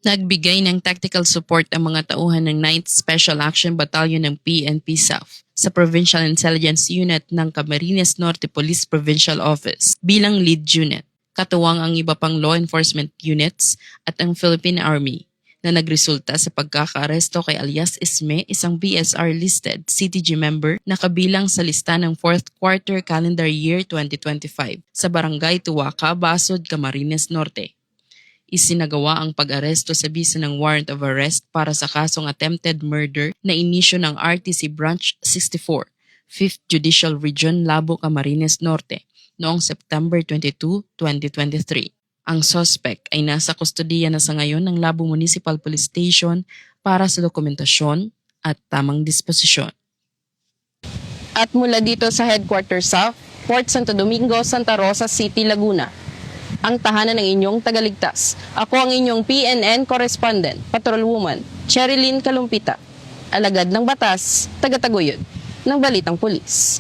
Nagbigay ng tactical support ang mga tauhan ng 9th Special Action Battalion ng PNP South sa Provincial Intelligence Unit ng Camarines Norte Police Provincial Office bilang lead unit. Katuwang ang iba pang law enforcement units at ang Philippine Army na nagresulta sa pagkakaaresto kay alias Isme, isang BSR-listed CTG member na kabilang sa lista ng 4th quarter calendar year 2025 sa Barangay Tuwaka, Basod, Camarines Norte. Isinagawa ang pag-aresto sa bisa ng warrant of arrest para sa kasong attempted murder na inisyo ng RTC Branch 64, 5th Judicial Region, Labo, Camarines Norte noong September 22, 2023. Ang suspect ay nasa kustodiya na sa ngayon ng Labo Municipal Police Station para sa dokumentasyon at tamang disposisyon. At mula dito sa Headquarters South, Port Santo Domingo, Santa Rosa City, Laguna, ang tahanan ng inyong tagaligtas. Ako ang inyong PNN correspondent, patrolwoman, Cherilyn Kalumpita, alagad ng batas, taga-taguyod ng Balitang Pulis.